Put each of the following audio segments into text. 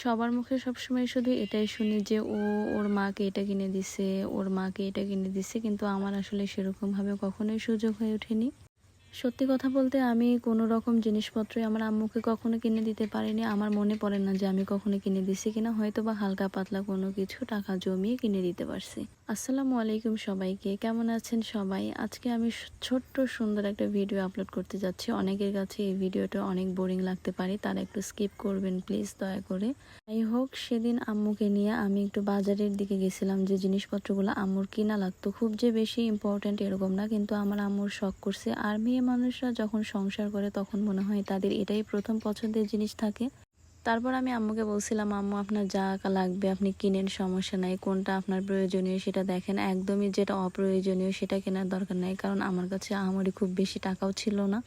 সবার মুখে সবসময় শুধু এটাই শুনি যে ওর মাকে এটা কিনে দিছে, ওর মাকে এটা কিনে দিছে, কিন্তু আমার আসলে সেরকমভাবে কখনোই সুযোগ হয়ে ওঠেনি। সত্যি কথা বলতে আমি কোনো রকম জিনিসপত্রই আমার আম্মুকে কখনো কিনে দিতে পারিনি। আমার মনে পড়ে না যে আমি কখনো কিনে দিছি কিনা, হয়তো বা হালকা পাতলা কোনো কিছু টাকা জমিয়ে কিনে দিতে পারছি। আসসালামু আলাইকুম সবাইকে, কেমন আছেন সবাই? আজকে আমি ছোট্ট সুন্দর একটা ভিডিও আপলোড করতে যাচ্ছি। অনেকের কাছে এই ভিডিওটা অনেক বোরিং লাগতে পারে, তারা একটু স্কিপ করবেন প্লিজ দয়া করে। যাই হোক, সেদিন আম্মুকে নিয়ে আমি একটু বাজারের দিকে গেছিলাম। যে জিনিসপত্রগুলো আম্মুর কিনা লাগতো, খুব যে বেশি ইম্পর্ট্যান্ট এরকম না, কিন্তু আমার আম্মুর শখ করছে। আর মেয়ে মানুষরা যখন সংসার করে তখন মনে হয় তাদের এটাই প্রথম পছন্দের জিনিস থাকে। তারপর আমি আম্মুকে বলছিলাম, আম্মু আপনার যা লাগবে আপনি কিনেন, সমস্যা নাই, কোনটা আপনার প্রয়োজনীয় সেটা দেখেন, একদমই যেটা অপ্রয়োজনীয় সেটা কেনার দরকার নাই, কারণ আমার কাছে আমারই খুব বেশি টাকাও ছিল না।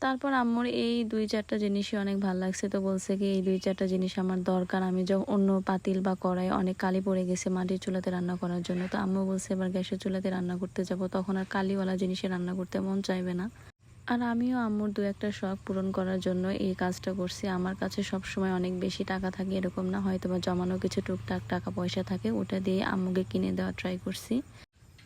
তারপর আম্মুর এই ২-৪টা জিনিসই অনেক ভালো লাগছে, তো বলছে কি এই ২-৪টা জিনিস আমার দরকার। আমি যখন অন্য পাতিল বা কড়াই অনেক কালি পড়ে গেছে মাটির চুলাতে রান্না করার জন্য, তো আম্মু বলছে এবার গ্যাসের চুলাতে রান্না করতে যাব, তখন আর কালিওয়ালা জিনিসে রান্না করতে মন চাইবে না। আর আমিও আম্মুর ২-১টা শখ পূরণ করার জন্য এই কাজটা করছি। আমার কাছে সবসময় অনেক বেশি টাকা থাকে এরকম না, হয়তো বা জমানো কিছু টুকটাক টাকা পয়সা থাকে, ওটা দিয়ে আম্মুকে কিনে দেওয়ার ট্রাই করছি।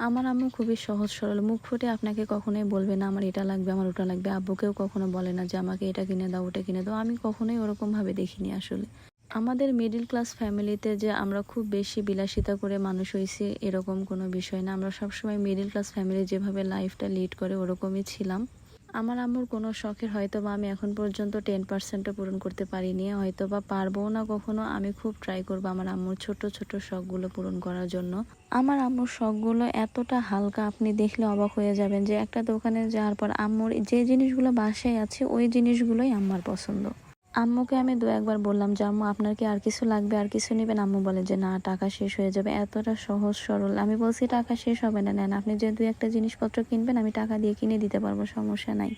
আমার আম্মু খুবই সহজ সরল, মুখ ফুটে আপনাকে কখনোই বলবে না আমার এটা লাগবে আমার ওটা লাগবে। আব্বুকেও কখনো বলে না যে আমাকে এটা কিনে দাও ওটা কিনে দাও, আমি কখনোই ওরকমভাবে দেখিনি আসলে। আমাদের মিডল ক্লাস ফ্যামিলিতে যে আমরা খুব বেশি বিলাসিতা করে মানুষ হয়েছি এরকম কোনো বিষয় না। আমরা সবসময় মিডল ক্লাস ফ্যামিলি যেভাবে লাইফটা লিড করে ওরকমই ছিলাম। আমার আম্মুর কোনো শখের হয়তো বা আমি এখন পর্যন্ত 10%ও পূরণ করতে পারিনি, হয়তো বা পারবো না কখনো। আমি খুব ট্রাই করবো আমার আম্মুর ছোট ছোট শখগুলো পূরণ করার জন্য। আমার আম্মুর শখগুলো এতটা হালকা, আপনি দেখলে অবাক হয়ে যাবেন যে একটা দোকানে যাওয়ার পর আম্মুর যে জিনিসগুলো বাসায় আছে ওই জিনিসগুলোই আমার পছন্দ। আম্মুকে আমি ২-১ বার বললাম যে আম্মু আপনার কি আর কিছু লাগবে, আর কিছু নেবেন? আম্মু বলে যে না, টাকা শেষ হয়ে যাবে। এতটা সহজ সরল। আমি বলছি টাকা শেষ হবে না, নেন আপনি যে ২-১টা জিনিসপত্র কিনবেন আমি টাকা দিয়ে কিনে দিতে পারবো, সমস্যা নাই।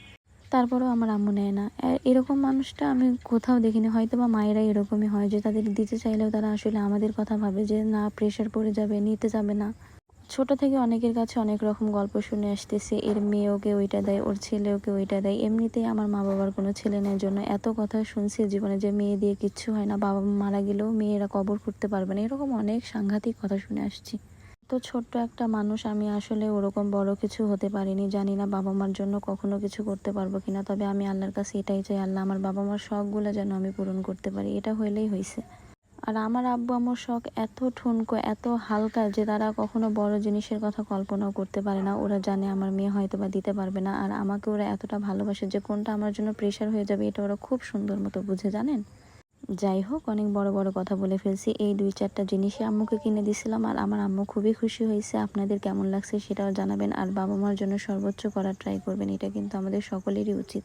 তারপরেও আমার আম্মু নেয় না। এরকম মানুষটা আমি কোথাও দেখিনি। হয়তো বা মায়েরা এরকমই হয় যে তাদের দিতে চাইলেও তারা আসলে আমাদের কথা ভাবে যে না, প্রেশার পড়ে যাবে, নিতে যাবে না। ছোট থেকে অনেকের কাছে অনেক রকম গল্প শুনে আসতেছি, এর মেয়ে ওকে ওইটা দেয়, ওর ছেলে ওকে ওইটা দেয়। এমনিতেই আমার মা বাবার কোনো ছেলে নেই জন্য এত কথা শুনছি জীবনে যে মেয়ে দিয়ে কিচ্ছু হয় না, বাবা মা মারা গেলেও মেয়েরা কবর করতে পারবে না, এরকম অনেক সাংঘাতিক কথা শুনে আসছি। তো ছোট্ট একটা মানুষ, আমি আসলে ওরকম বড় কিছু হতে পারিনি। জানি না বাবা মার জন্য কখনো কিছু করতে পারবো কিনা, তবে আমি আল্লাহর কাছে এটাই চাই, আল্লাহ আমার বাবা মার শখগুলো যেন আমি পূরণ করতে পারি, এটা হইলেই হয়েছে। আর আমার আব্বু আম্মুর শখ এত ঠুনকো, এত হালকা যে তারা কখনো বড় জিনিসের কথা কল্পনাও করতে পারে না। ওরা জানে আমার মেয়ে হয়তো বা দিতে পারবে না, আর আমাকে ওরা এতটা ভালোবাসে যে কোনটা আমার জন্য প্রেশার হয়ে যাবে এটা ওরা খুব সুন্দর মতো বুঝে, জানেন। যাই হোক, অনেক বড় বড় কথা বলে ফেলছি। এই ২-৪টা জিনিসই আম্মুকে কিনে দিছিলাম, আর আমার আম্মু খুবই খুশি হয়েছে। আপনাদের কেমন লাগছে সেটাও জানাবেন, আর বাবা মার জন্য সর্বোচ্চ করার ট্রাই করবেন, এটা কিন্তু আমাদের সকলেরই উচিত।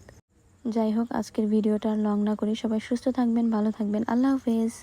যাই হোক, আজকের ভিডিওটা আর লং না করে সবাই সুস্থ থাকবেন, ভালো থাকবেন, আল্লাহ হাফেজ।